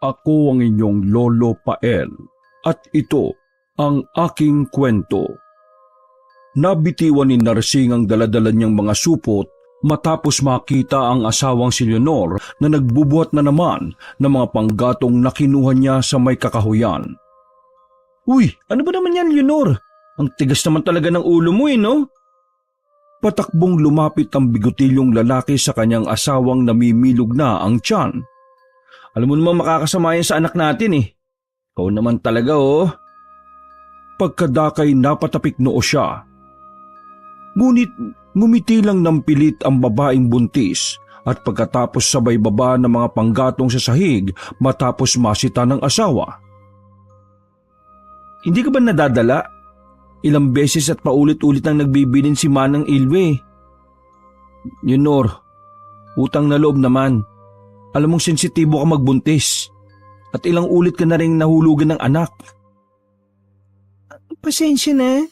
Ako ang inyong Lolo Pael at ito ang aking kwento. Nabitiwan ni Narsing ang daladala niyang mga supot matapos makita ang asawang si Leonor na nagbubuhat na naman ng mga panggatong na kinuha niya sa may kakahuyan. Uy, ano ba naman yan, Leonor? Ang tigas naman talaga ng ulo mo no? Patakbong lumapit ang bigotilyong lalaki sa kanyang asawang namimilog na ang tiyan. Alam mo naman makakasama yan sa anak natin Ikaw naman talaga Pagkadakay napatapik noo siya. Ngunit ngumiti lang ng pilit ang babaeng buntis at pagkatapos sabay baba ng mga panggatong sa sahig matapos masita ng asawa. Hindi ka ba nadadala? Ilang beses at paulit-ulit ang nagbibilin si Manang Ilwe. Leonor, utang na loob naman. Alam mong sensitibo ka magbuntis at ilang ulit ka na rin nahulugan ng anak. Pasensya na.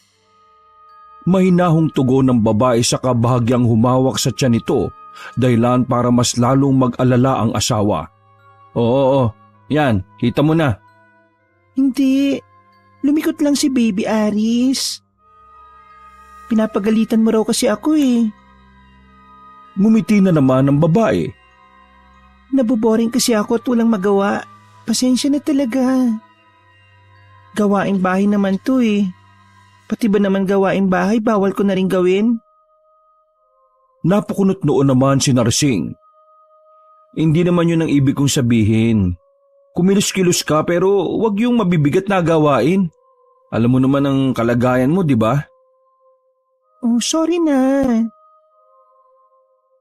Mahinahong tugon ng babae sa kabahagyang humawak sa tiyan nito dahilan para mas lalong mag-alala ang asawa. Oo, yan, kita mo na. Hindi, lumikot lang si Baby Aris. Pinapagalitan mo raw kasi ako Ngumiti na naman ang babae. Naboboring kasi ako at walang magawa. Pasensya na talaga. Gawaing bahay naman to Pati ba naman gawaing bahay bawal ko na rin gawin? Napakunot noon naman si Narsing. Hindi naman yun ang ibig kong sabihin. Kumilos-kilos ka pero wag yung mabibigat na gawain. Alam mo naman ang kalagayan mo, di ba? Oh, sorry na.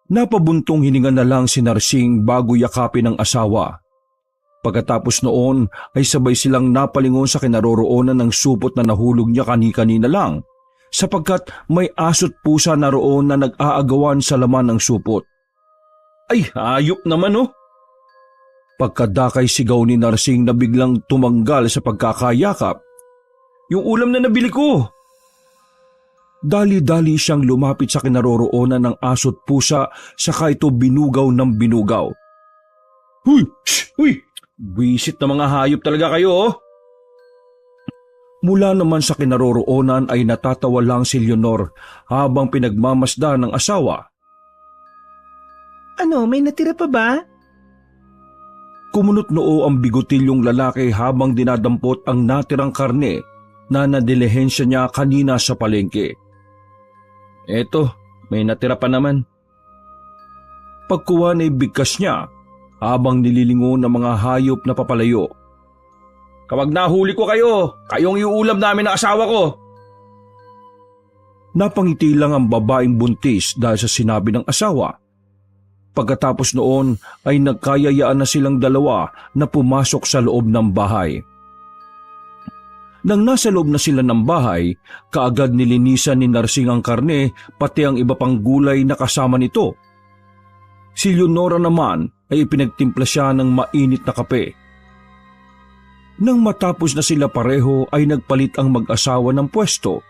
Napabuntong hininga na lang si Narsing bago yakapin ng asawa. Pagkatapos noon ay sabay silang napalingon sa kinaroroonan ng supot na nahulog niya kani-kanina lang sapagkat may aso't pusa na roon na nag-aagawan sa laman ng supot. Ay, hayop naman Pagkadakay sigaw ni Narsing na biglang tumanggal sa pagkakayakap. Yung ulam na nabili ko! Dali-dali siyang lumapit sa kinaroroonan ng aso't pusa saka ito binugaw ng binugaw. Huy! Huy! Wisit na mga hayop talaga kayo Mula naman sa kinaroroonan ay natatawa lang si Leonor habang pinagmamasda ng asawa. Ano, may natira pa ba? Kumunot noo ang bigotilyong lalaki habang dinadampot ang natirang karne na nadilihensya niya kanina sa palengke. Eto, may natira pa naman. Pagkuha ay bigkas niya habang nililingon ng mga hayop na papalayo. Kapag nahuli ko kayo, kayong iuulam namin ng asawa ko. Napangiti lang ang babaeng buntis dahil sa sinabi ng asawa. Pagkatapos noon ay nagkayayaan na silang dalawa na pumasok sa loob ng bahay. Nang nasa loob na sila ng bahay, kaagad nilinisan ni Narsing ang karne pati ang iba pang gulay na kasama nito. Si Leonora naman ay ipinagtimpla siya ng mainit na kape. Nang matapos na sila pareho ay nagpalit ang mag-asawa ng pwesto.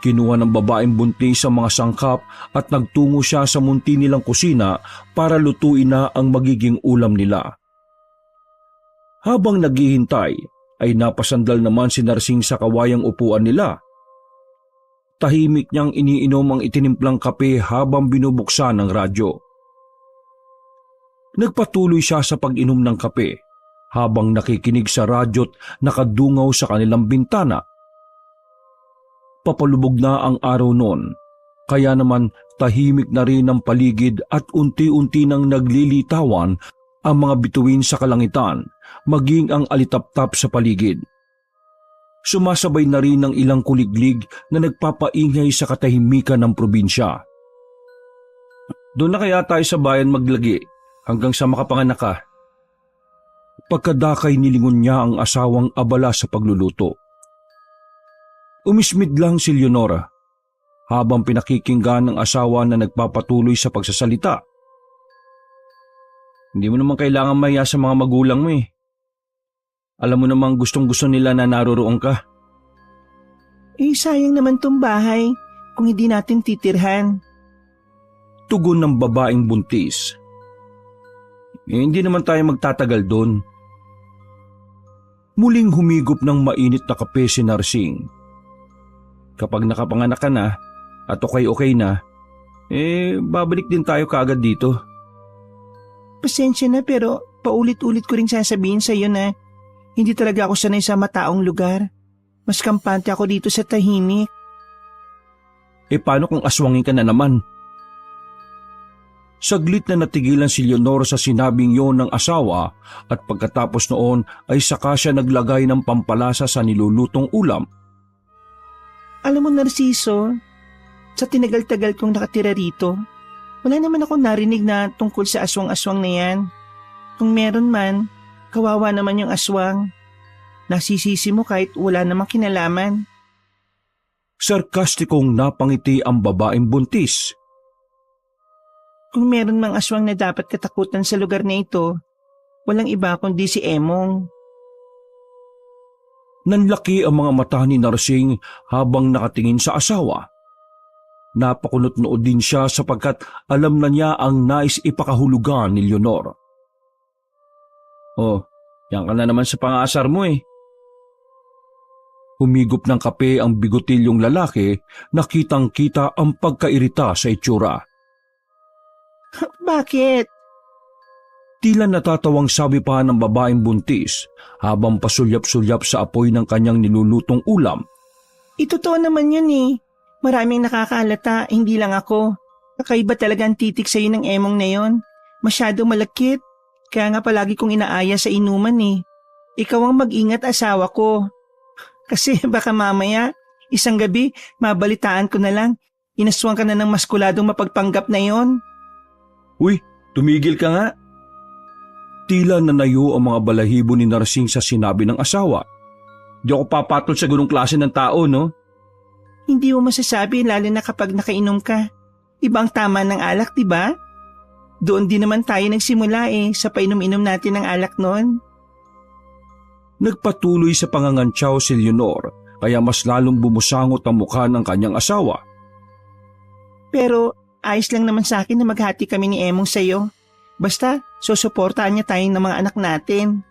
Kinuha ng babaeng buntis ang mga sangkap at nagtungo siya sa munti nilang kusina para lutuin na ang magiging ulam nila. Habang naghihintay ay napasandal naman si Narsing sa kawayang upuan nila. Tahimik niyang iniinom ang itinimplang kape habang binubuksan ang radyo. Nagpatuloy siya sa pag-inom ng kape habang nakikinig sa radyo't nakadungaw sa kanilang bintana. Papalubog na ang araw noon, kaya naman tahimik na rin ang paligid at unti-unti nang naglilitawan ang mga bituin sa kalangitan, maging ang alitaptap sa paligid. Sumasabay na rin ang ilang kuliglig na nagpapaingay sa katahimikan ng probinsya. Doon na kaya tayo sa bayan maglagi hanggang sa makapanganak ka. Pagkadakay nilingon niya ang asawang abala sa pagluluto. Umismid lang si Leonora habang pinakikinggan ng asawa na nagpapatuloy sa pagsasalita. Hindi mo naman kailangan mahiya sa mga magulang mo Alam mo namang gustong-gusto nila na naroroon ka. Sayang naman tong bahay kung hindi natin titirhan. Tugon ng babaeng buntis. Hindi naman tayo magtatagal doon. Muling humigop ng mainit na kape si Narsing. Kapag nakapanganak ka na at okay na, babalik din tayo kaagad dito. Pasensya na pero paulit-ulit ko ring sasabihin sa iyo na hindi talaga ako sanay sa mataong lugar. Mas kampante ako dito sa tahimik. Paano kung aswangin ka na naman? Saglit na natigilan si Leonor sa sinabing yon ng asawa at pagkatapos noon ay saka siya naglagay ng pampalasa sa nilulutong ulam. Alam mo Narciso, sa tinagal-tagal kong nakatira rito, wala naman akong narinig na tungkol sa aswang-aswang na yan. Kung meron man, kawawa naman yung aswang. Nasisisi mo kahit wala namang kinalaman. Sarkastikong napangiti ang babaeng buntis. Kung meron mang aswang na dapat katakutan sa lugar na ito, walang iba kundi si Emong. Nanlaki ang mga mata ni Narsing habang nakatingin sa asawa. Napakunot-nood din siya sapagkat alam na niya ang nais ipakahulugan ni Leonor. Oh, yan ka na naman sa pang-aasar mo eh. Humigop ng kape ang bigotilyong lalaki, nakitang-kita ang pagkairita sa itsura. Bakit? Tila natatawang sabi pa ng babaeng buntis habang pasulyap-sulyap sa apoy ng kanyang nilulutong ulam. Totoo naman yun eh. Maraming nakakaalata, hindi lang ako. Kakaiba talaga ang titik sa'yo ng Emong na yon. Masyadong malakit. Kaya nga palagi kong inaaya sa inuman eh. Ikaw ang mag-ingat asawa ko. Kasi baka mamaya, isang gabi, mabalitaan ko na lang. Inaswang ka na ng maskuladong mapagpanggap na yon. Uy, tumigil ka nga. Tila nanayo ang mga balahibo ni Narsing sa sinabi ng asawa. Di ako papatol sa ganung klase ng tao, no? Hindi mo masasabi lalo na kapag nakainom ka. Ibang tama ng alak, diba? Doon din naman tayo nagsimula sa painom-inom natin ng alak noon. Nagpatuloy sa pangangantsaw si Leonor kaya mas lalong bumusangot ang mukha ng kanyang asawa. Pero ayos lang naman sa akin na maghati kami ni Emong sa'yo. Basta susuportahan niya tayong ng mga anak natin.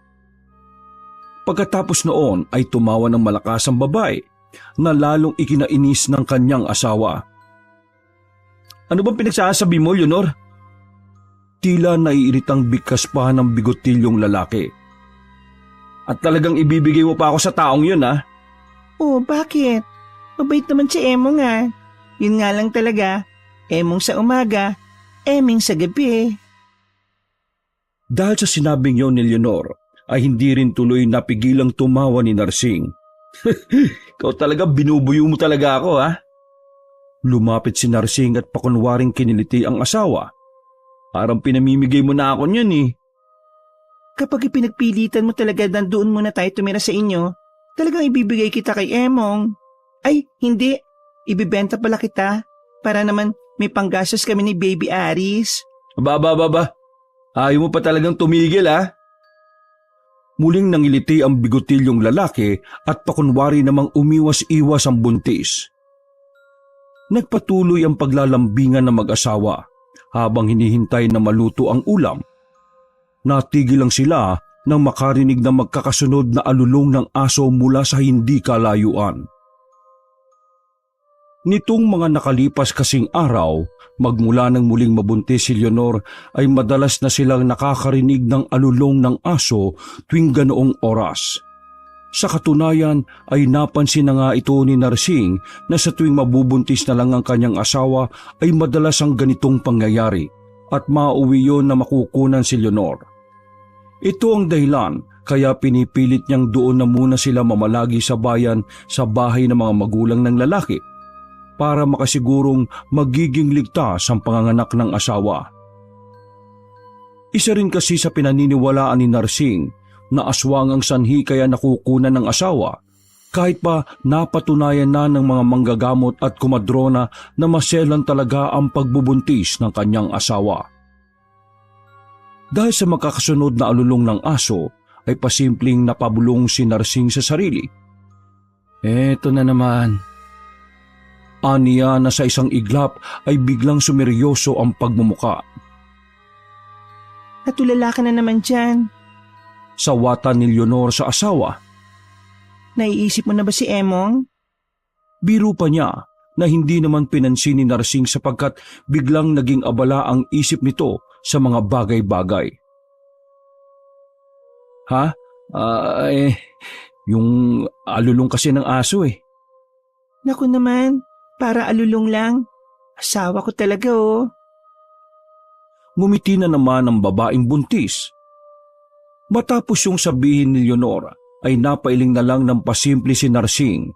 Pagkatapos noon ay tumawa ng malakas ang babae na lalong ikinainis ng kanyang asawa. Ano bang pinagsasabi mo, Leonor? Tila naiiritang bigkas pa ng bigotilyong lalaki. At talagang ibibigay mo pa ako sa taong yun, ha? Oh, bakit? Mabait naman si Emong nga. Yun nga lang talaga. Emong sa umaga, Eming sa gabi. Dahil sa sinabing yon ni Leonor, ay hindi rin tuloy napigilang tumawa ni Narsing. Ikaw talaga, binubuyo mo talaga ako, ha? Lumapit si Narsing at pakunwaring kiniliti ang asawa. Parang pinamimigay mo na ako niyan, eh. Kapag ipinagpilitan mo talaga na doon muna tayo tumira sa inyo, talagang ibibigay kita kay Emong. Ay, hindi. Ibibenta pala kita para naman may panggastos kami ni Baby Aris. Baba. Ayaw mo pa talagang tumigil, ha? Muling nangiliti ang bigotilyong lalaki at pakunwari namang umiwas-iwas ang buntis. Nagpatuloy ang paglalambingan ng mag-asawa habang hinihintay na maluto ang ulam. Natigil lang sila nang makarinig na magkakasunod na alulong ng aso mula sa hindi kalayuan. Nitong mga nakalipas kasing araw, magmula nang muling mabuntis si Leonor ay madalas na silang nakakarinig ng alulong ng aso tuwing ganoong oras. Sa katunayan ay napansin na nga ito ni Narsing na sa tuwing mabubuntis na lang ang kanyang asawa ay madalas ang ganitong pangyayari at mauwi yon na makukunan si Leonor. Ito ang dahilan kaya pinipilit niyang doon na muna sila mamalagi sa bayan sa bahay ng mga magulang ng lalaki para makasigurong magiging ligtas ang panganganak ng asawa. Isa rin kasi sa pinaniniwalaan ni Narsing na aswang ang sanhi kaya nakukunan ng asawa kahit pa napatunayan na ng mga manggagamot at kumadrona na maselan talaga ang pagbubuntis ng kanyang asawa. Dahil sa makakasunod na alulong ng aso ay pasimpleng napabulong si Narsing sa sarili. Eto na naman. Aniya na sa isang iglap ay biglang sumeryoso ang pagmumuka. Natulala ka na naman dyan. Sawatan ni Leonor sa asawa. Naiisip mo na ba si Emong? Biro pa niya na hindi naman pinansin ni Narsing sapagkat biglang naging abala ang isip nito sa mga bagay-bagay. Ha? Yung alulong kasi ng aso eh. Naku naman, para alulong lang. Asawa ko talaga oh. Ngumiti na naman ang babaeng buntis. Matapos yung sabihin ni Leonor ay napailing na lang ng pasimple si Narsing.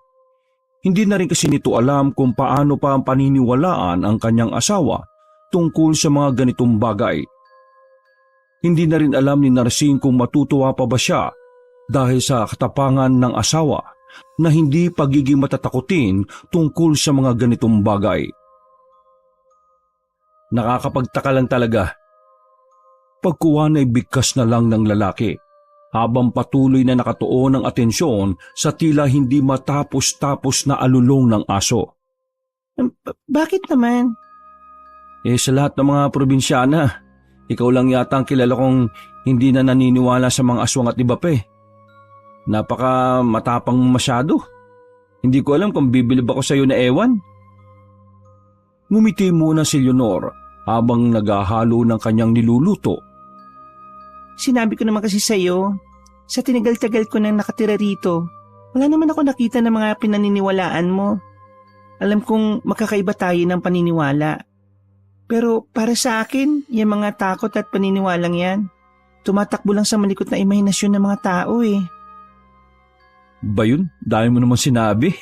Hindi na rin kasi nito alam kung paano pa ang paniniwalaan ang kanyang asawa tungkol sa mga ganitong bagay. Hindi na rin alam ni Narsing kung matutuwa pa ba siya dahil sa katapangan ng asawa na hindi pagiging matatakutin tungkol sa mga ganitong bagay. Nakakapagtaka lang talaga. Pagkuwan ay bigkas na lang ng lalaki habang patuloy na nakatuon ang atensyon sa tila hindi matapos-tapos na alulong ng aso. Bakit naman? Sa lahat ng mga probinsyana, ikaw lang yata ang kilala kong hindi na naniniwala sa mga aswang at iba pa eh. Napaka matapang masyado. Hindi ko alam kung bibilib ako sa iyo na ewan. Ngumiti muna si Leonor habang naghahalo ng kanyang niluluto. Sinabi ko naman kasi sa iyo, sa tinagal-tagal ko nang nakatira rito, wala naman ako nakita ng mga pinaniniwalaan mo. Alam kong magkakaiba tayo ng paniniwala. Pero para sa akin, yung mga takot at paniniwalang yan, tumatakbo lang sa malikot na imahinasyon ng mga tao eh. Ba yun? Dahil mo naman sinabi.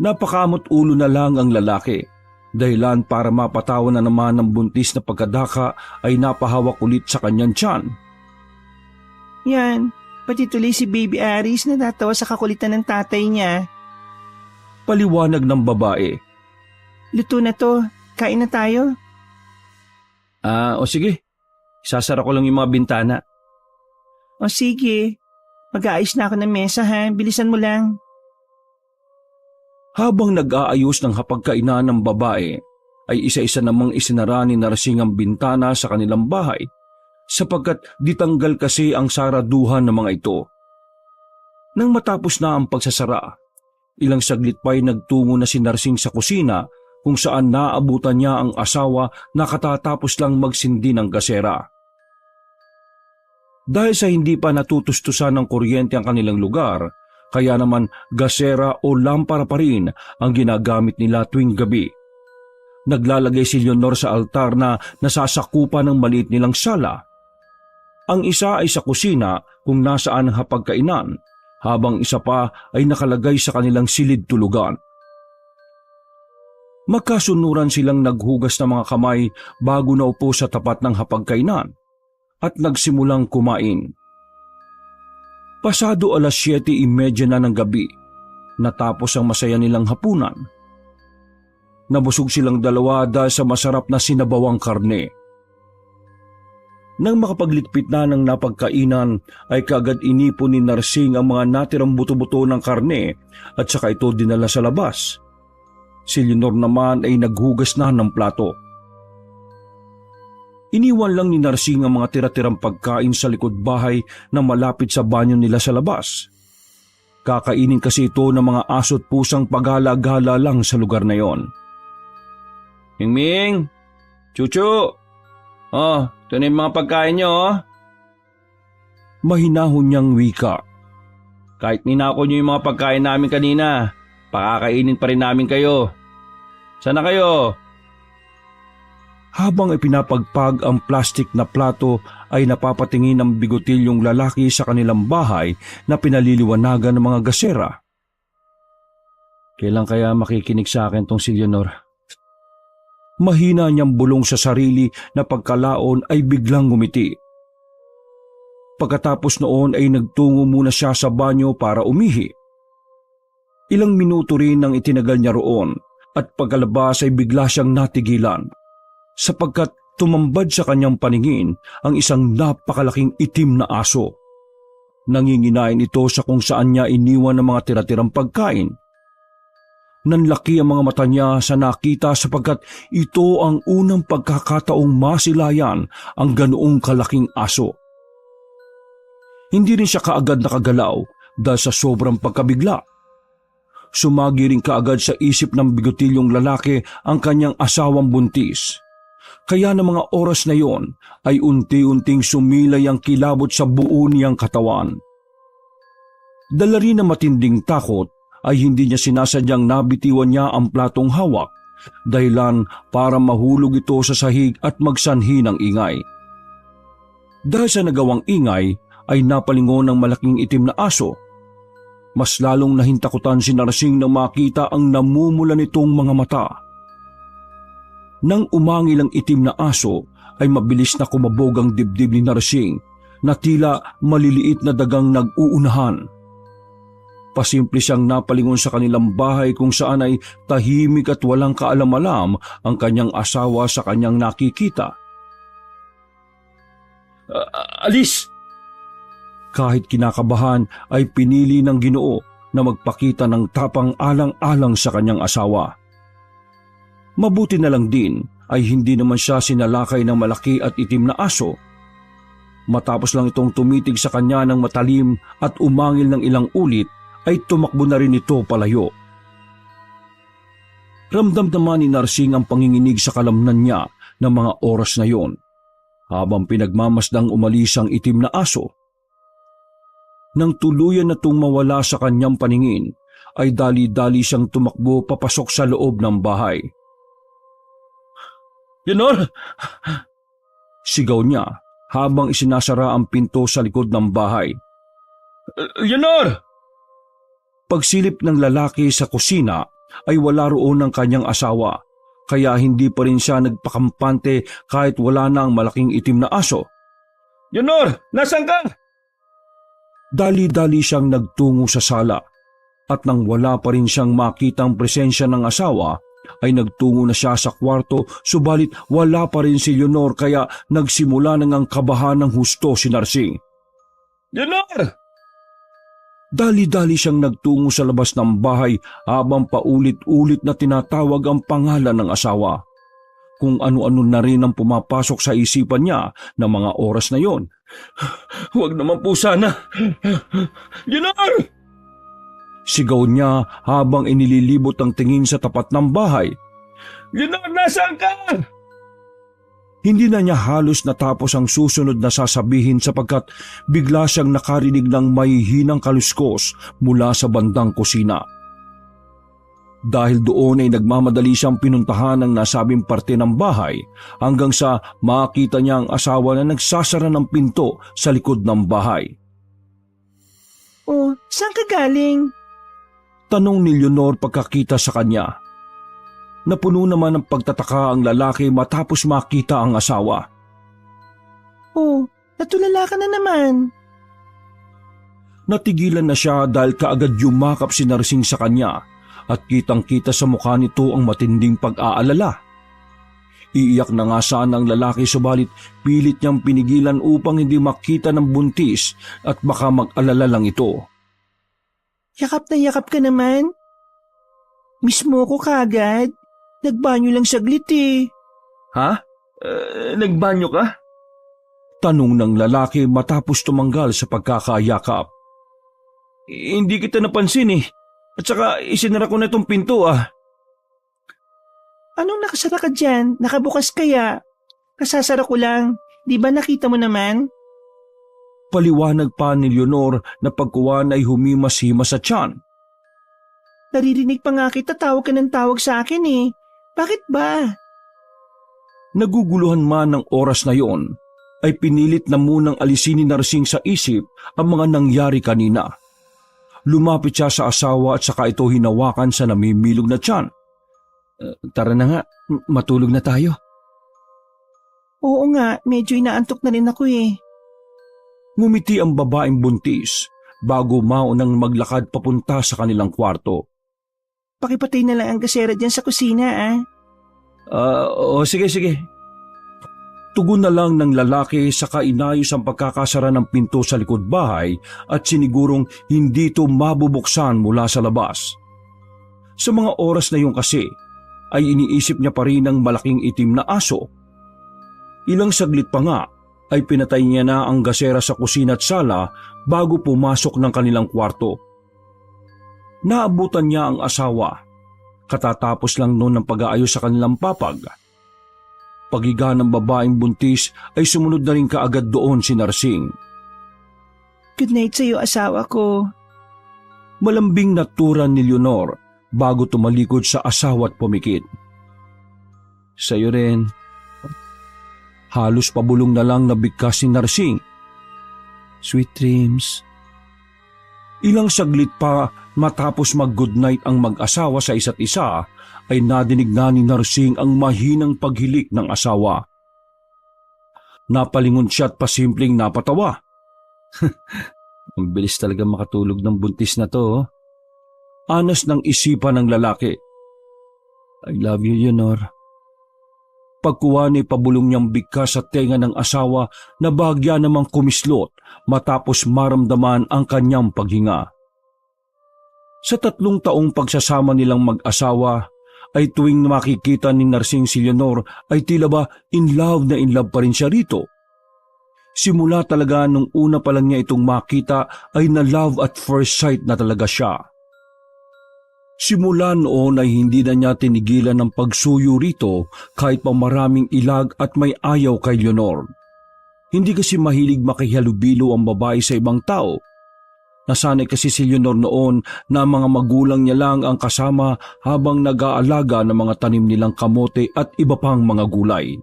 Napakamot ulo na lang ang lalaki. Dahilan para mapatawan na naman ng buntis na pagkadaka ay napahawak ulit sa kanyang tiyan. Yan, pati tuloy si Baby Aris na natawa sa kakulitan ng tatay niya. Paliwanag ng babae. Luto na to, kain na tayo. O sige, sasara ko lang yung mga bintana. O sige, mag-aayos na ako ng mesa ha, bilisan mo lang. Habang nag-aayos ng hapagkainan ng babae, ay isa-isa namang isinara ni Narsing ang bintana sa kanilang bahay sapagkat ditanggal kasi ang saraduhan ng mga ito. Nang matapos na ang pagsasara, ilang saglit pa'y nagtungo na si Narsing sa kusina kung saan naabutan niya ang asawa na katatapos lang magsindi ng gasera. Dahil sa hindi pa natutustusan ng kuryente ang kanilang lugar, kaya naman gasera o lampara pa rin ang ginagamit nila tuwing gabi. Naglalagay si Leonor sa altar na nasasakupan ng maliit nilang sala. Ang isa ay sa kusina kung nasaan ang hapagkainan, habang isa pa ay nakalagay sa kanilang silid tulugan. Magkasunuran silang naghugas ng mga kamay bago naupo sa tapat ng hapagkainan at nagsimulang kumain. Pasado 7:30 na ng gabi, natapos ang masaya nilang hapunan. Nabusog silang dalawa dahil sa masarap na sinabawang karne. Nang makapaglikpit na ng napagkainan ay kaagad inipon ni Narsing ang mga natirang buto-buto ng karne at saka ito dinala sa labas. Si Leonor naman ay naghugas na ng plato. Iniwan lang ni Narsing ang mga tira-tirang pagkain sa likod bahay na malapit sa banyo nila sa labas. Kakainin kasi ito ng mga aso't pusang paghala-gala lang sa lugar na yon. Mingming! Chuchu! Ito na yung mga pagkain nyo Mahinahon niyang wika. Kahit ninako nyo yung mga pagkain namin kanina, pakakainin pa rin namin kayo. Sana kayo? Habang ipinapagpag ang plastik na plato ay napapatingin ng bigotilyong lalaki sa kanilang bahay na pinaliliwanagan ng mga gasera. Kailan kaya makikinig sa akin tong si Leonor? Mahina niyang bulong sa sarili na pagkalaon ay biglang ngumiti. Pagkatapos noon ay nagtungo muna siya sa banyo para umihi. Ilang minuto rin ang itinagal niya roon at pagkalabas ay bigla siyang natigilan sapagkat tumambad sa kanyang paningin ang isang napakalaking itim na aso. Nanginginain ito sa kung saan niya iniwan ng mga tira-tirang pagkain. Nanlaki ang mga mata niya sa nakita sapagkat ito ang unang pagkakataong masilayan ang ganoong kalaking aso. Hindi rin siya kaagad nakagalaw dahil sa sobrang pagkabigla. Sumagiring kaagad sa isip ng bigotilyong lalaki ang kanyang asawang buntis. Kaya ng mga oras na yon ay unti-unting sumilay ang kilabot sa buo niyang katawan. Dala rin ng matinding takot ay hindi niya sinasadyang nabitiwan niya ang platong hawak, dahilan para mahulog ito sa sahig at magsanhi ng ingay. Dahil sa nagawang ingay ay napalingon ng malaking itim na aso. Mas lalong nahintakutan si Narsing nang makita ang namumula nitong mga mata. Nang umangil ang itim na aso ay mabilis na kumabog ang dibdib ni Narsing na tila maliliit na dagang nag-uunahan. Pasimple siyang napalingon sa kanilang bahay kung saan ay tahimik at walang kaalam-alam ang kanyang asawa sa kanyang nakikita. Alis! Kahit kinakabahan ay pinili ng Ginoo na magpakita ng tapang alang-alang sa kanyang asawa. Mabuti na lang din ay hindi naman siya sinalakay ng malaki at itim na aso. Matapos lang itong tumitig sa kanya ng matalim at umangil ng ilang ulit ay tumakbo na rin ito palayo. Ramdam naman ni Narsing ang panginginig sa kalamnan niya ng mga oras na yon, habang pinagmamasdang umalis ang itim na aso. Nang tuluyan na itong mawala sa kanyang paningin, ay dali-dali siyang tumakbo papasok sa loob ng bahay. Leonor! Sigaw niya habang isinasara ang pinto sa likod ng bahay. Leonor! Pagsilip ng lalaki sa kusina ay wala roon ang kanyang asawa, kaya hindi pa rin siya nagpakampante kahit wala na ang malaking itim na aso. Leonor! Nasaan ka? Dali-dali siyang nagtungo sa sala at nang wala pa rin siyang makitang presensya ng asawa ay nagtungo na siya sa kwarto, subalit wala pa rin si Leonor kaya nagsimula nang ang kabahan ng husto si Narsing. Leonor! Dali-dali siyang nagtungo sa labas ng bahay habang paulit-ulit na tinatawag ang pangalan ng asawa. Kung ano-ano na rin ang pumapasok sa isipan niya ng mga oras na yon. Huwag naman po sana. Leonor! Sigaw niya habang inililibot ang tingin sa tapat ng bahay. Leonor, nasaan ka? Hindi na niya halos natapos ang susunod na sasabihin sapagkat bigla siyang nakarinig ng mahihinang kaluskos mula sa bandang kusina. Dahil doon ay nagmamadali siyang pinuntahan ang nasabing parte ng bahay hanggang sa makita niya ang asawa na nagsasara ng pinto sa likod ng bahay. Oh, saan ka galing? Tanong ni Leonor pagkakita sa kanya. Napuno naman ng pagtataka ang lalaki matapos makita ang asawa. Oh, natulala ka na naman. Natigilan na siya dahil kaagad yumakap si Narsing sa kanya at kitang-kita sa mukha nito ang matinding pag-aalala. Iiyak na nga sana ang lalaki subalit pilit niyang pinigilan upang hindi makita ng buntis at baka mag-alala lang ito. Yakap na yakap ka naman. Miss mo ko kaagad. Nagbanyo lang saglit eh. Ha? Nagbanyo ka? Tanong ng lalaki matapos tumanggal sa pagkakayakap. Hindi kita napansin eh. At saka isinara ko na itong pinto ah. Anong nakasara ka dyan? Nakabukas kaya? Kasasara ko lang. Di ba nakita mo naman? Paliwanag pa ni Leonor na pagkuwan ay humimas-himas sa tiyan. Naririnig pa nga kita tawag ka ng tawag sa akin eh. Bakit ba? Naguguluhan man ng oras na yon, ay pinilit na munang alisin ni Narsing sa isip ang mga nangyari kanina. Lumapit siya sa asawa at saka ito hinawakan sa namimilog na tiyan. Tara na nga, matulog na tayo. Oo nga, medyo inaantok na rin ako eh. Ngumiti ang babaeng buntis bago maunang maglakad papunta sa kanilang kwarto. Pakipatay na lang ang gasera dyan sa kusina ah. Sige. Tugon na lang ng lalaki saka inayos ang pagkakasara ng pinto sa likod bahay at sinigurong hindi ito mabubuksan mula sa labas. Sa mga oras na yun kasi ay iniisip niya pa rin ang malaking itim na aso. Ilang saglit pa nga ay pinatay niya na ang gasera sa kusina at sala bago pumasok ng kanilang kwarto. Naabutan niya ang asawa. Katatapos lang noon ng pag-aayos sa kanilang papag. Paghiga ng babaeng buntis ay sumunod na rin kaagad doon si Narsing. Good night sa iyo, asawa ko. Malambing na tura ni Leonor bago tumalikod sa asawa at pumikit. Sa'yo rin. Halos pabulong na lang nabigkas si Narsing. Sweet dreams. Ilang saglit pa matapos mag-good night ang mag-asawa sa isa't isa ay nadinig na ni Narsing ang mahinang paghilik ng asawa. Napalingon siya at pasimpleng napatawa. Ang bilis talaga makatulog ng buntis na to. Anas ng isipan ng lalaki. I love you, Leonor. Pagkuha ni pabulong niyang bigkas sa tenga ng asawa na bahagya namang kumislot matapos maramdaman ang kanyang paghinga. Sa 3 taong pagsasama nilang mag-asawa ay tuwing makikita ni Narsing si Leonor ay tila ba in love pa rin siya rito. Simula talaga nung una pa lang niya itong makita ay na love at first sight na talaga siya. Simula noon ay hindi na niya tinigilan ng pagsuyo rito kahit pa maraming ilag at may ayaw kay Leonor. Hindi kasi mahilig makihalubilo ang babae sa ibang tao. Nasanay kasi si Leonor noon na mga magulang niya lang ang kasama habang nag-aalaga ng mga tanim nilang kamote at iba pang mga gulay.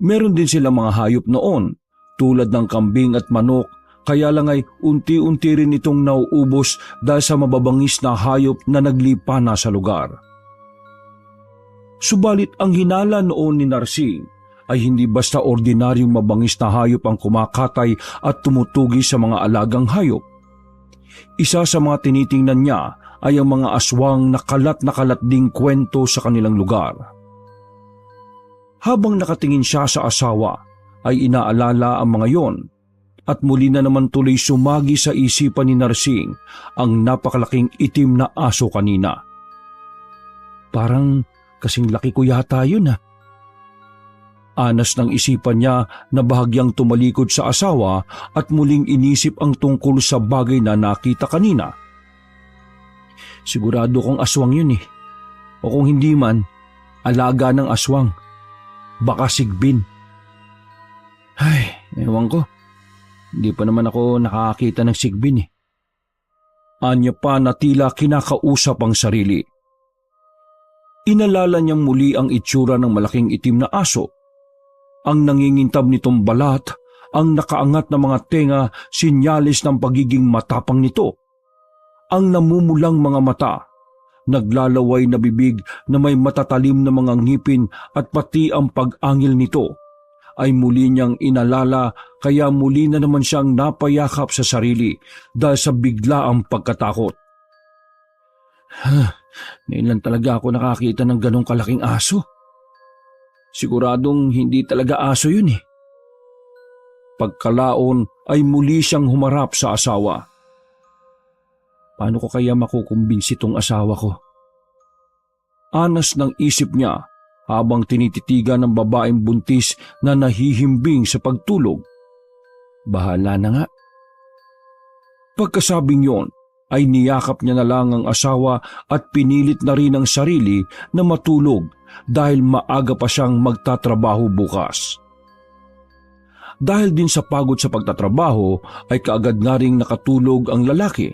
Meron din silang mga hayop noon tulad ng kambing at manok. Kaya lang ay unti-unti rin itong nauubos dahil sa mababangis na hayop na naglipa na sa lugar. Subalit ang hinala noon ni Narsing ay hindi basta ordinaryong mabangis na hayop ang kumakatay at tumutugi sa mga alagang hayop. Isa sa mga tinitingnan niya ay ang mga aswang na kalat ding kwento sa kanilang lugar. Habang nakatingin siya sa asawa ay inaalala ang mga yon. At muli na naman tuloy sumagi sa isipan ni Narsing ang napakalaking itim na aso kanina. Parang kasing laki ko yata yun ha. Anas ng isipan niya na bahagyang tumalikod sa asawa at muling inisip ang tungkol sa bagay na nakita kanina. Sigurado kong aswang yun eh. O kung hindi man, alaga ng aswang. Baka sigbin. Ay, ewan ko. Hindi pa naman ako nakakita ng sigbin eh. Anya pa na tila kinakausap ang sarili. Inalala niyang muli ang itsura ng malaking itim na aso. Ang nangingintab nitong balat, ang nakaangat na mga tenga, sinyalis ng pagiging matapang nito. Ang namumulang mga mata, naglalaway na bibig na may matatalim na mga ngipin at pati ang pag-angil nito ay muli niyang inalala kaya muli na naman siyang napayakap sa sarili dahil sa biglaang pagkatakot. Ngayon lang talaga ako nakakita ng ganong kalaking aso. Siguradong hindi talaga aso yun eh. Pagkalaon ay muli siyang humarap sa asawa. Paano ko kaya makukumbinsi tong asawa ko? Anas ng isip niya habang tinititigan ng babaeng buntis na nahihimbing sa pagtulog. Bahala na nga. Pagkasabing yon, ay niyakap niya na lang ang asawa at pinilit na rin ang sarili na matulog dahil maaga pa siyang magtatrabaho bukas. Dahil din sa pagod sa pagtatrabaho ay kaagad na ring nakatulog ang lalaki.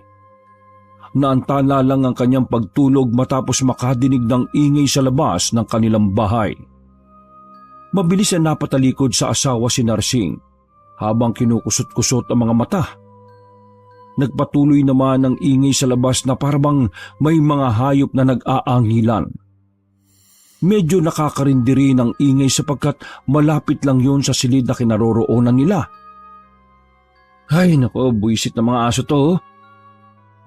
Naantala lang ang kanyang pagtulog matapos makadinig ng ingay sa labas ng kanilang bahay. Mabilis na napatalikod sa asawa si Narsing habang kinukusot-kusot ang mga mata. Nagpatuloy naman ang ingay sa labas na parang may mga hayop na nag-aangilan. Medyo nakakarindi rin ang ingay sapagkat malapit lang yun sa silid na kinaroroonan nila. Ay nako, buwisit na mga aso to.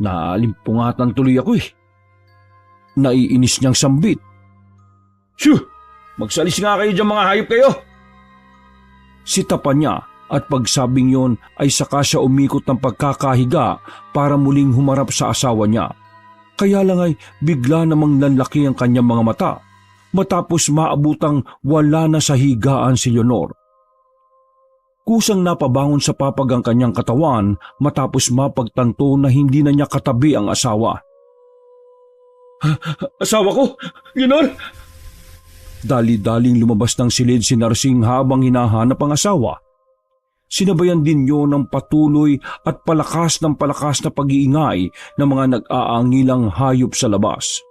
Naalimpungatan tuloy ako eh. Naiinis niyang sambit. Shoo! Magsalis nga kayo dyan mga hayop kayo! Sitapan niya at pagsabing yon ay saka siya umikot ng pagkakahiga para muling humarap sa asawa niya. Kaya lang ay bigla namang nanlaki ang kanyang mga mata matapos maabutang wala na sa higaan si Leonor. Kusang napabangon sa papag ang kanyang katawan matapos mapagtanto na hindi na niya katabi ang asawa. Asawa ko? Leonor? Dali-daling lumabas ng silid si Narsing habang hinahanap ang asawa. Sinabayan din niyo ng patuloy at palakas na pag-iingay ng mga nag-aangilang hayop sa labas.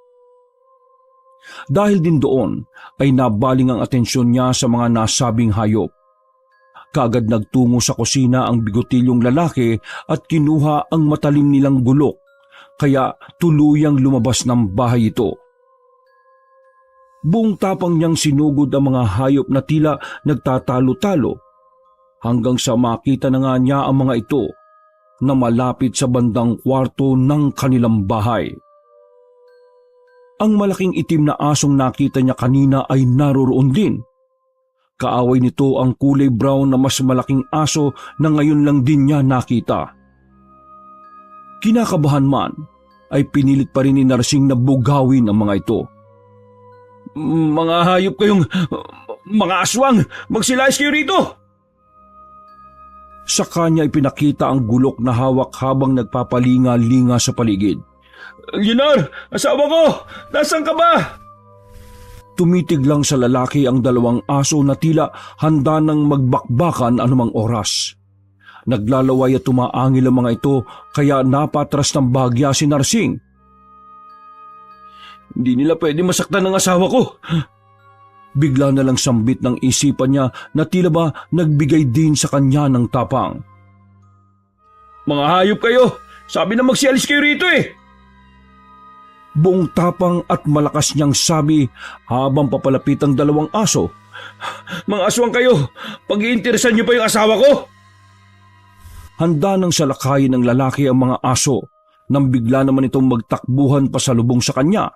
Dahil din doon ay nabaling ang atensyon niya sa mga nasabing hayop. Kaagad nagtungo sa kusina ang bigotilyong lalaki at kinuha ang matalim nilang gulok, kaya tuluyang lumabas ng bahay ito. Buong tapang niyang sinugod ang mga hayop na tila nagtatalo-talo hanggang sa makita na nga niya ang mga ito na malapit sa bandang kwarto ng kanilang bahay. Ang malaking itim na asong nakita niya kanina ay naroroon din. Kaaway nito ang kulay brown na mas malaking aso na ngayon lang din niya nakita. Kinakabahan man, ay pinilit pa rin ni Narsing na bugawin ang mga ito. Mga hayop kayong mga aswang, magsilayas kayo rito! Sa kanya ipinakita ang gulok na hawak habang nagpapalinga-linga sa paligid. Leonor, asawa ko! Nasaan ka ba? Tumitig lang sa lalaki ang dalawang aso na tila handa nang magbakbakan anumang oras. Naglalaway at tumaangil ang mga ito kaya napatras ng bahagya si Narsing. Hindi nila pwede masaktan ng asawa ko. Bigla na lang sambit ng isipan niya na tila ba nagbigay din sa kanya ng tapang. Mga hayop kayo! Sabi na magsialis kayo rito eh! Buong tapang at malakas niyang sabi habang papalapit ang dalawang aso. Mga aswang kayo! Pag-iinteresan niyo pa yung asawa ko! Handa nang salakayin ng lalaki ang mga aso nang bigla naman itong magtakbuhan pasalubong sa kanya.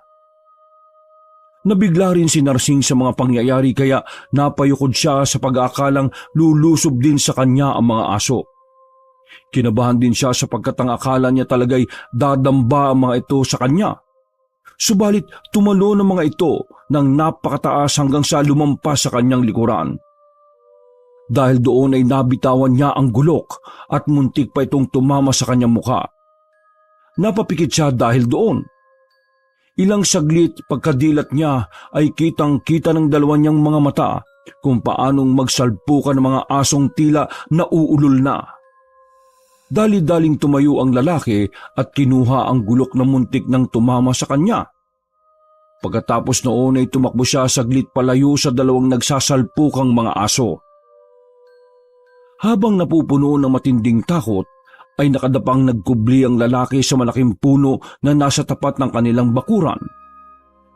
Nabigla rin si Narsing sa mga pangyayari kaya napayukod siya sa pag-aakalang lulusob din sa kanya ang mga aso. Kinabahan din siya sapagkat ang akala niya talagay dadamba ang mga ito sa kanya. Subalit tumalo ng mga ito ng napakataas hanggang sa lumampas sa kanyang likuran. Dahil doon ay nabitawan niya ang gulok at muntik pa itong tumama sa kanyang mukha. Napapikit siya dahil doon. Ilang saglit pagkadilat niya ay kitang-kita ng dalawa niyang mga mata kung paanong magsalpukan ng mga asong tila nauulol na. Dali-daling tumayo ang lalaki at kinuha ang gulok na muntik nang tumama sa kanya. Pagkatapos noon ay tumakbo siya saglit palayo sa dalawang nagsasalpukang mga aso. Habang napupuno ng matinding takot, ay nakadapang nagkubli ang lalaki sa malaking puno na nasa tapat ng kanilang bakuran.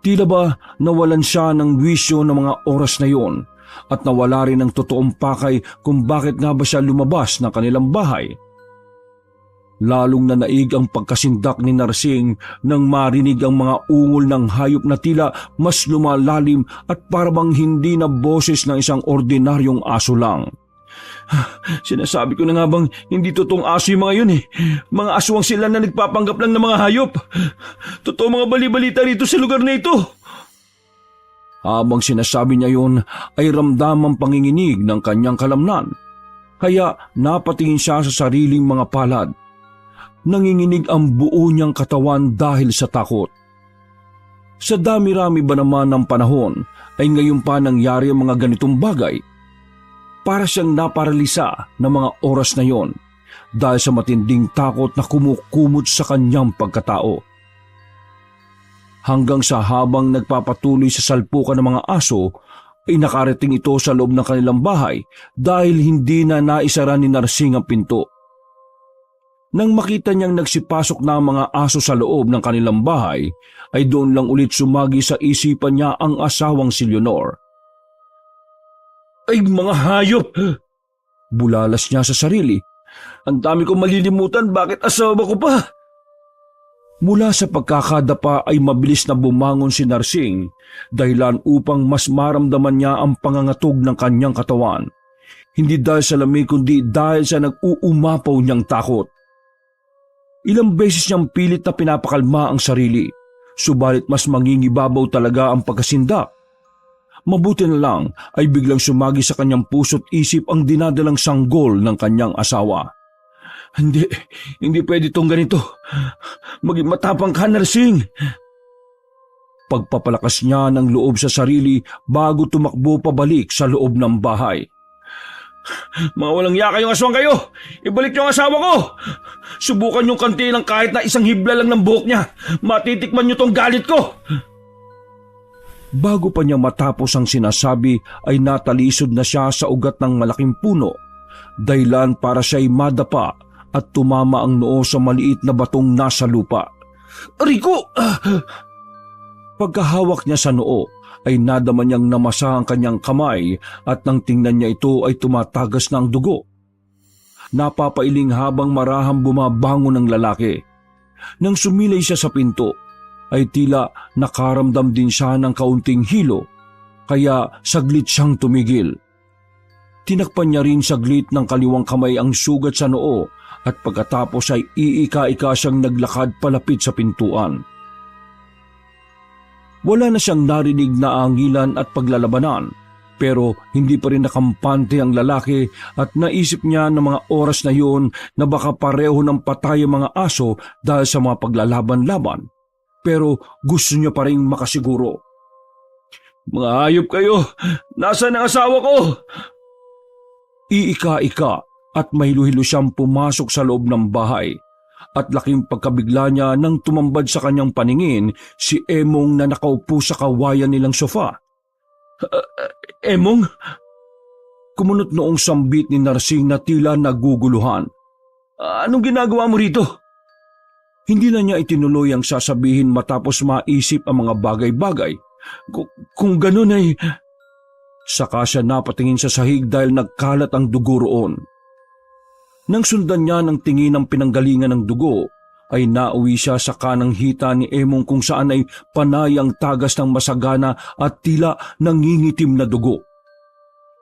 Tila ba nawalan siya ng wisyo ng mga oras na yon at nawala rin ng totoong pakay kung bakit nga ba siya lumabas ng kanilang bahay. Lalong nanaig ang pagkasindak ni Narsing nang marinig ang mga ungol ng hayop na tila mas lumalalim at parabang hindi na boses ng isang ordinaryong aso lang. Sinasabi ko na nga bang hindi totoong aso yung mga yun eh. Mga aswang sila na nagpapanggap lang ng mga hayop. Totoo mga bali-balita rito sa lugar na ito. Habang sinasabi niya yun ay ramdam ang panginginig ng kanyang kalamnan. Kaya napatingin siya sa sariling mga palad. Nanginginig ang buo niyang katawan dahil sa takot. Sa dami-rami ba naman ng panahon ay ngayon pa nangyari ang mga ganitong bagay? Para siyang naparalisa ng mga oras na yon dahil sa matinding takot na kumukumot sa kanyang pagkatao. Hanggang sa habang nagpapatuloy sa salpukan ng mga aso, ay nakarating ito sa loob ng kanilang bahay dahil hindi na naisara ni Narsing ang pinto. Nang makita niyang nagsipasok na ang mga aso sa loob ng kanilang bahay, ay doon lang ulit sumagi sa isipan niya ang asawang si Leonor. Ay mga hayop! Bulalas niya sa sarili. Ang dami kong malilimutan, bakit asawa ko pa? Mula sa pagkakadapa ay mabilis na bumangon si Narsing dahilan upang mas maramdaman niya ang pangangatog ng kanyang katawan. Hindi dahil sa lamig kundi dahil sa nag-uumapaw niyang takot. Ilang beses niyang pilit na pinapakalma ang sarili, subalit mas mangingibabaw talaga ang pagkasindak. Mabuti na lang ay biglang sumagi sa kanyang puso't isip ang dinadalang sanggol ng kanyang asawa. Hindi pwede itong ganito. Maging matapang ka, Narsing. Pagpapalakas niya ng loob sa sarili bago tumakbo pabalik sa loob ng bahay. Mga walang yaka yung aswang kayo! Ibalik niyo ang asawa ko! Subukan niyong kantilang kahit na isang hibla lang ng buhok niya. Matitikman niyo tong galit ko! Bago pa niya matapos ang sinasabi ay natalisod na siya sa ugat ng malaking puno, dahilan para siya'y madapa at tumama ang noo sa maliit na batong nasa lupa. Rico! Pagkahawak niya sa noo ay nadama niyang namasa ang kanyang kamay at nang tingnan niya ito ay tumatagas na ang dugo. Napapailing habang marahang bumabangon ng lalaki. Nang sumilay siya sa pinto, ay tila nakaramdam din siya ng kaunting hilo, kaya saglit siyang tumigil. Tinakpan niya rin saglit ng kaliwang kamay ang sugat sa noo at pagkatapos ay iika-ika siyang naglakad palapit sa pintuan. Wala na siyang narinig na angilan at paglalabanan, pero hindi pa rin nakampante ang lalaki at naisip niya ng mga oras na yun na baka pareho ng patay ang mga aso dahil sa mga paglalaban-laban. Pero gusto niya pa rin makasiguro. Mga hayop kayo! Nasaan ang asawa ko? Iika-ika at mahilo-hilo siyang pumasok sa loob ng bahay. At laking pagkabigla niya nang tumambad sa kanyang paningin si Emong na nakaupo sa kawayan nilang sofa. Emong? Kumunot noong sambit ni Narsing na tila naguguluhan. Anong ginagawa mo rito? Hindi na niya itinuloy ang sasabihin matapos maisip ang mga bagay-bagay. Kung ganun ay... Saka siya napatingin sa sahig dahil nagkalat ang dugo roon. Nang sundan niya ng tingin ng pinanggalingan ng dugo, ay nauwi siya sa kanang hita ni Emong kung saan ay panay ang tagas ng masagana at tila nangingitim na dugo.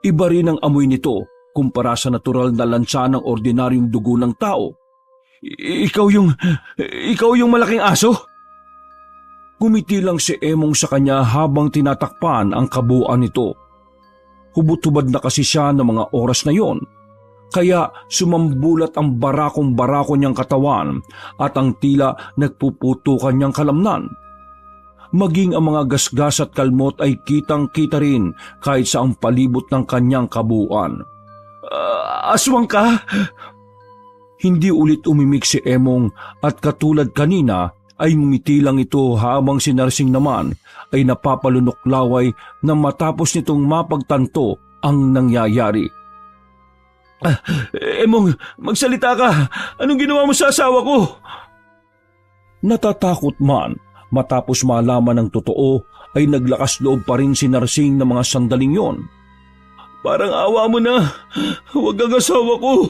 Iba rin ang amoy nito kumpara sa natural na lansa ng ordinaryong dugo ng tao. Ikaw yung malaking aso? Gumiti lang si Emong sa kanya habang tinatakpan ang kabuuan nito. Hubot-hubad na kasi siya ng mga oras na yon, kaya sumambulat ang barakong-barako niyang katawan at ang tila nagpuputukan niyang kalamnan. Maging ang mga gasgas at kalmot ay kitang-kita rin kahit sa ang palibot ng kanyang kabuuan. Aswang ka? Hindi ulit umimik si Emong at katulad kanina ay ngumiti lang ito habang si Narsing naman ay napapalunoklaway na matapos nitong mapagtanto ang nangyayari. Emong, magsalita ka! Anong ginawa mo sa asawa ko? Natatakot man matapos malaman ng totoo ay naglakas loob pa rin si Narsing ng mga sandaling yon. Parang awa mo na! Huwag ang asawa ko!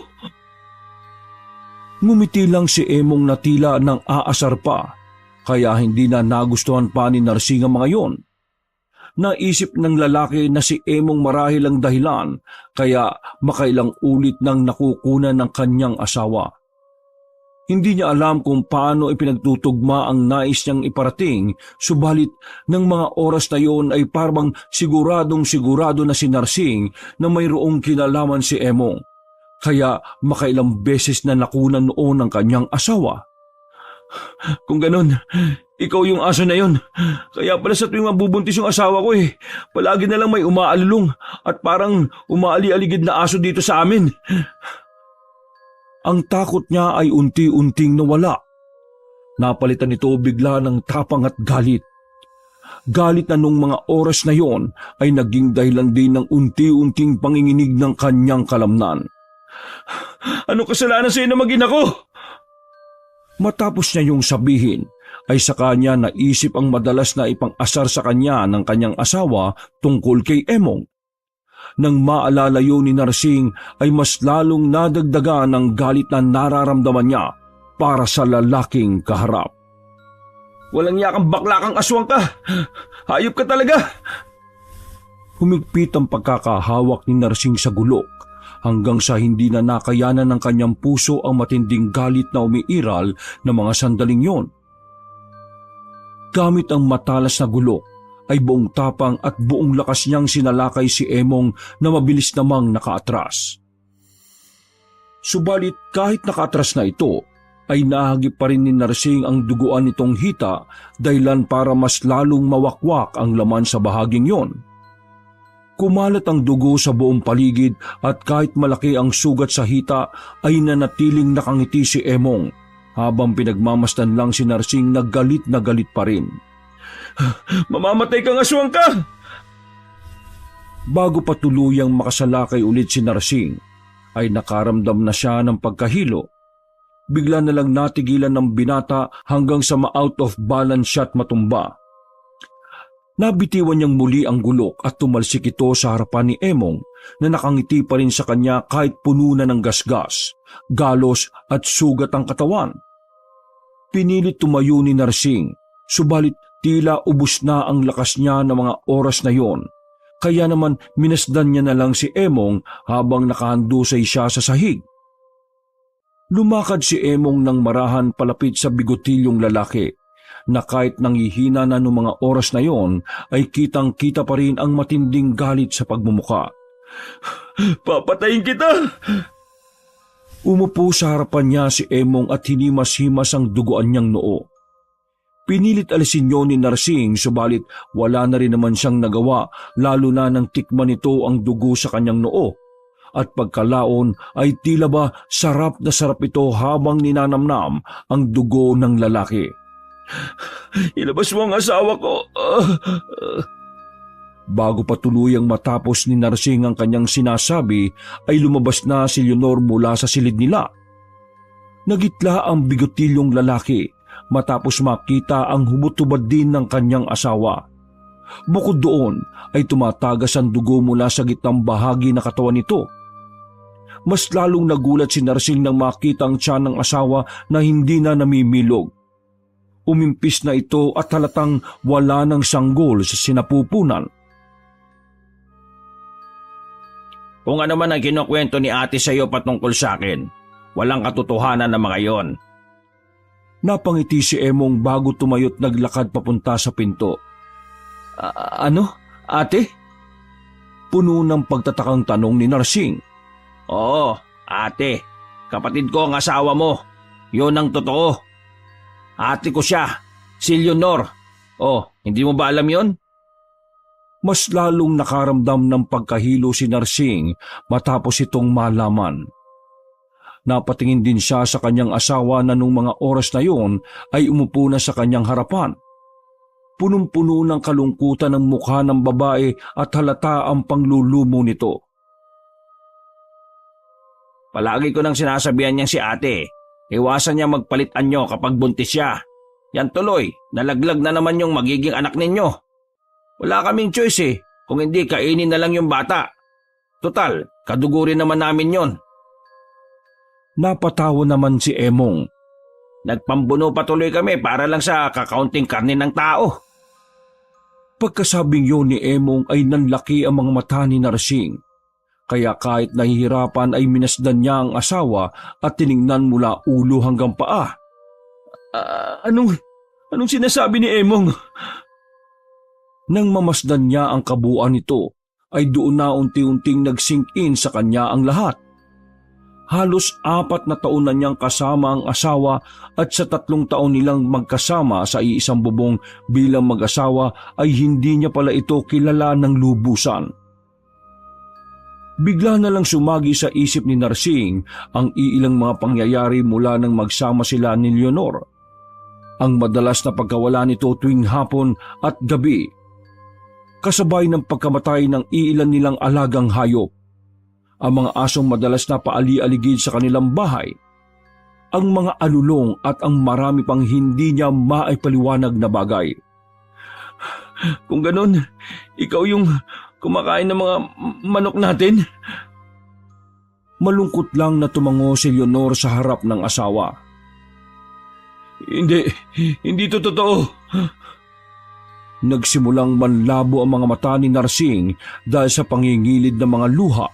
Ngumiti lang si Emong na tila nang aasar pa, kaya hindi na nagustuhan pa ni Narsing ang mga yon. Naisip ng lalaki na si Emong marahil ang dahilan kaya makailang ulit nang nakukunan ng kanyang asawa. Hindi niya alam kung paano ipinagtutugma ang nais niyang iparating, subalit ng mga oras na yon ay parang siguradong-sigurado na si Narsing na mayroong kinalaman si Emong. Kaya makailang beses na nakunan noon ng kanyang asawa. Kung ganun, ikaw yung aso na yon. Kaya pala sa tuwing mabubuntis yung asawa ko palagi na lang may umaalulong at parang umaali-aligid na aso dito sa amin. Ang takot niya ay unti-unting nawala. Napalitan nito bigla ng tapang at galit. Galit na nung mga oras na yon ay naging dahilan din ng unti-unting panginginig ng kanyang kalamnan. Anong kasalanan sa iyo na mag-ina ko? Matapos niya yung sabihin, ay sa kanya naisip ang madalas na ipang-asar sa kanya ng kanyang asawa tungkol kay Emong. Nang maalala yun ni Narsing ay mas lalong nadagdagan ng galit na nararamdaman niya para sa lalaking kaharap. Walang yakang bakla kang aswang ka! Hayop ka talaga! Humigpit ang pagkakahawak ni Narsing sa gulok hanggang sa hindi na nakayanan ng kanyang puso ang matinding galit na umiiral na mga sandaling yon. Gamit ang matalas na gulok ay buong tapang at buong lakas niyang sinalakay si Emong na mabilis namang nakaatras. Subalit kahit nakaatras na ito, ay nahagip pa rin ni Narsing ang duguan nitong hita dahilan para mas lalong mawakwak ang laman sa bahaging yon. Kumalat ang dugo sa buong paligid at kahit malaki ang sugat sa hita ay nanatiling nakangiti si Emong habang pinagmamasdan lang si Narsing na galit pa rin. "Mamamatay kang aswang ka!" Bago pa tuluyang makasalakay ulit si Narsing, ay nakaramdam na siya ng pagkahilo. Bigla na lang natigilan ng binata hanggang sa ma-out of balance siya at matumba. Nabitiwan niyang muli ang gulok at tumalsik ito sa harapan ni Emong na nakangiti pa rin sa kanya kahit puno na ng gasgas, galos at sugat ang katawan. Pinilit tumayo ni Narsing, subalit tila ubos na ang lakas niya ng mga oras na yon. Kaya naman minasdan niya na lang si Emong habang nakahandusay siya sa sahig. Lumakad si Emong ng marahan palapit sa bigotilyong lalaki na kahit nangihina na noong mga oras na yon ay kitang-kita pa rin ang matinding galit sa pagmumuka. "Papatayin kita!" Umupo sa harapan niya si Emong at hinimas-himas ang duguan niyang noo. Pinilit alisin niyo ni Narsing subalit wala na rin naman siyang nagawa lalo na nang tikman nito ang dugo sa kanyang noo. At pagkalaon ay tila ba sarap na sarap ito habang ninanamnam ang dugo ng lalaki. "Ilabas mo ang asawa ko!" Bago pa tuluyang matapos ni Narsing ang kanyang sinasabi ay lumabas na si Leonor mula sa silid nila. Nagitla ang bigotilyong lalaki matapos makita ang hubot-hubad din ng kanyang asawa. Bukod doon ay tumatagas ang dugo mula sa gitnang bahagi ng katawan nito. Mas lalong nagulat si Narsing nang makita ang tiyan ng asawa na hindi na namimilog. Umimpis na ito at halatang wala ng sanggol sa sinapupunan. "Kung ano man ang kinukwento ni ate sa iyo patungkol sa akin, walang katotohanan na mga yon." Napangiti si Emong bago tumayo't naglakad papunta sa pinto. Ano, ate?" Puno ng pagtatakang tanong ni Narsing. "Oo, ate. Kapatid ko ang asawa mo. Yun ang totoo. Ate ko siya, si Leonor. Oh, hindi mo ba alam yon?" Mas lalong nakaramdam ng pagkahilo si Narsing matapos itong malaman. Napatingin din siya sa kanyang asawa na nung mga oras na yon ay umupo na sa kanyang harapan. Punong-puno ng kalungkutan ang mukha ng babae at halata ang panglulumo nito. "Palagi ko nang sinasabihan niyang si ate, iwasan niya magpalit anyo kapag buntis siya. Yan tuloy, nalaglag na naman yung magiging anak ninyo. Wala kaming choice kung hindi kainin na lang yung bata. Total, kadugo rin naman namin yon." Napatawa naman si Emong. "Nagpambuno patuloy kami para lang sa kakaunting karne ng tao." Pagkasabing yun ni Emong ay nanlaki ang mga mata ni Narsing. Kaya kahit nahihirapan ay minasdan niya ang asawa at tiningnan mula ulo hanggang paa. Anong sinasabi ni Emong?" Nang mamasdan niya ang kabuuan nito, ay doon na unti-unting nag-sink in sa kanya ang lahat. Halos 4 na taon na niyang kasama ang asawa at sa 3 taon nilang magkasama sa iisang bubong bilang mag-asawa ay hindi niya pala ito kilala ng lubusan. Bigla na lang sumagi sa isip ni Narsing ang iilang mga pangyayari mula nang magsama sila ni Leonor. Ang madalas na pagkawala nito tuwing hapon at gabi, kasabay ng pagkamatay ng iilan nilang alagang hayop, ang mga asong madalas na paali-aligid sa kanilang bahay, ang mga alulong at ang marami pang hindi niya maipaliwanag na bagay. "Kung ganun, ikaw yung kumakain ng mga manok natin?" Malungkot lang na tumango si Leonor sa harap ng asawa. Hindi to totoo." Nagsimulang manlabo ang mga mata ni Narsing dahil sa pangingilid ng mga luha.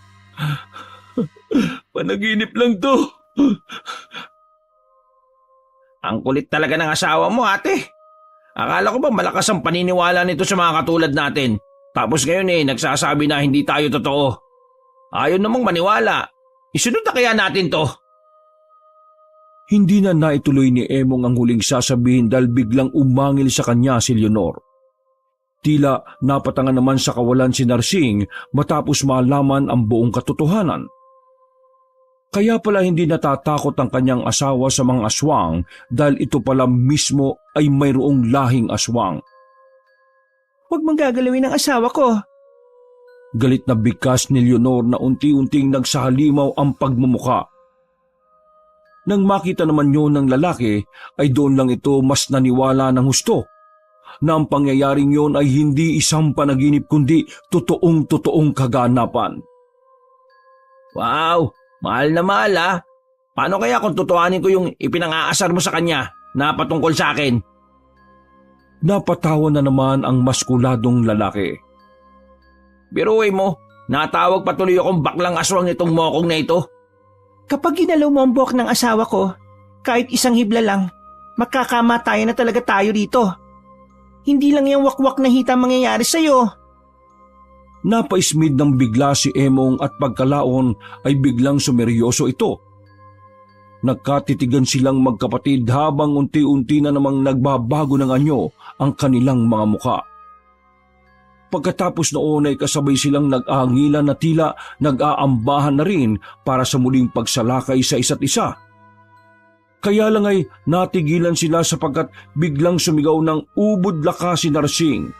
"Panaginip lang to." "Ang kulit talaga ng asawa mo, ate. Akala ko ba malakas ang paniniwala nito sa mga katulad natin? Tapos ngayon nagsasabi na hindi tayo totoo. Ayaw namang maniwala. Isunod na kaya natin to? Hindi na naituloy ni Emong ang huling sasabihin dahil biglang umangil sa kanya si Leonor. Tila napatangan naman sa kawalan si Narsing matapos malaman ang buong katotohanan. Kaya pala hindi natatakot ang kanyang asawa sa mga aswang dahil ito pala mismo ay mayroong lahing aswang. Huwag mong gagalawin ang asawa ko. Galit na bigkas ni Leonor na unti-unting nagsahalimaw ang pagmumuka. Nang makita naman yun ng lalaki ay doon lang ito mas naniwala ng husto na ang pangyayaring yun ay hindi isang panaginip kundi totoong kaganapan. Wow, mahal na mahal ah. Paano kaya kung tutuhanin ko yung ipinang-aasar mo sa kanya na patungkol sa akin? Napatawa na naman ang maskuladong lalaki. Biruin mo, natawag patuloy akong baklang aswang nitong mokong na ito. Kapag ginalaw mo ang buhok ng asawa ko, kahit isang hibla lang, magkakamatayan na talaga tayo dito. Hindi lang yung wakwak na hita mangyayari sa'yo. Napaismid ng bigla si Emong at pagkalaon ay biglang sumeryoso ito. Nagkatitigan silang magkapatid habang unti-unti na namang nagbabago ng anyo ang kanilang mga muka. Pagkatapos noon ay kasabay silang nag-aangilan na tila nag-aambahan na rin para sa muling pagsalakay sa isa't isa. Kaya lang ay natigilan sila sapagkat biglang sumigaw ng ubod lakas si Narsing.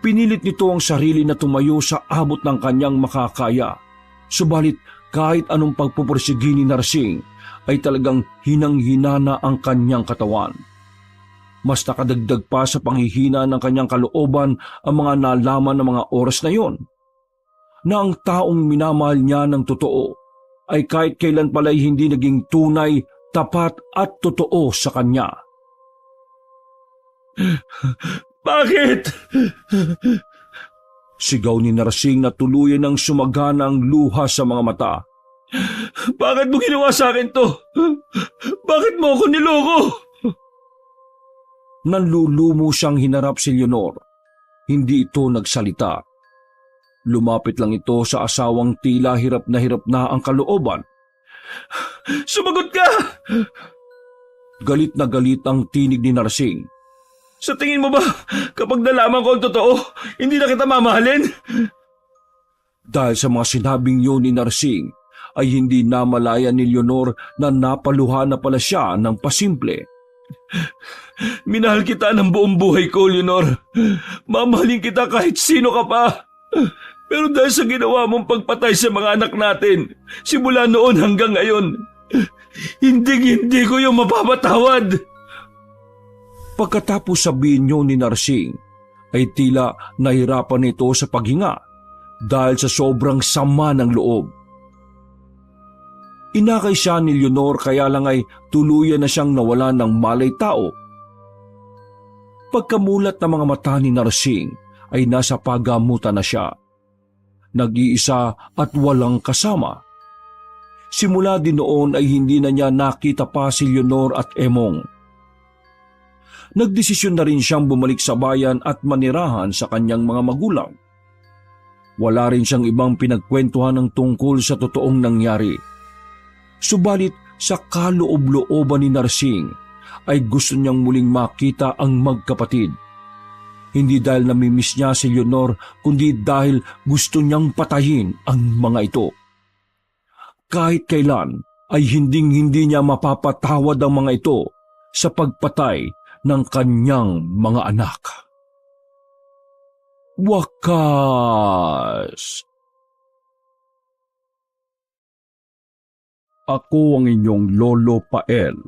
Pinilit nito ang sarili na tumayo sa abot ng kanyang makakaya. Subalit kahit anong pagpupursigi ni Narsing ay talagang hinang-hinana ang kanyang katawan. Mas nakadagdag pa sa panghihina ng kanyang kalooban ang mga nalaman ng mga oras na yon, na ang taong minamahal niya ng totoo ay kahit kailan pala'y hindi naging tunay, tapat at totoo sa kanya. Bakit? Sigaw ni Narsing na tuluyan ng sumagana ang luha sa mga mata. Bakit mo ginawa sa akin to? Bakit mo ako niloko? Nanlulumo siyang hinarap si Leonor. Hindi ito nagsalita. Lumapit lang ito sa asawang tila hirap na ang kalooban. Sumagot ka! Galit na galit ang tinig ni Narsing. Sa tingin mo ba, kapag nalaman ko ang totoo, hindi na kita mamahalin? Dahil sa mga sinabing yun ni Narsing, ay hindi namalaya ni Leonor na napaluha na pala siya ng pasimple. Minahal kita ng buong buhay ko, Leonor. Mamahalin kita kahit sino ka pa. Pero dahil sa ginawa mong pagpatay sa mga anak natin, simula noon hanggang ngayon, hindi ko yung mapapatawad. Pagkatapos sabihin niyo ni Narsing, ay tila nahirapan ito sa paghinga dahil sa sobrang sama ng loob. Inakay siya ni Leonor kaya lang ay tuluyan na siyang nawala ng malay tao. Pagkamulat ng mga mata ni Narsing ay nasa pagamutan na siya. Nag-iisa at walang kasama. Simula din noon ay hindi na niya nakita pa si Leonor at Emong. Nagdesisyon na rin siyang bumalik sa bayan at manirahan sa kanyang mga magulang. Wala rin siyang ibang pinagkwentuhan ng tungkol sa totoong nangyari. Subalit sa kaloob-looban ni Narsing ay gusto niyang muling makita ang magkapatid. Hindi dahil namimiss niya si Leonor kundi dahil gusto niyang patayin ang mga ito. Kahit kailan ay hinding-hindi niya mapapatawad ang mga ito sa pagpatay ng kanyang mga anak. Wakas! Ako ang inyong Lolo Pael.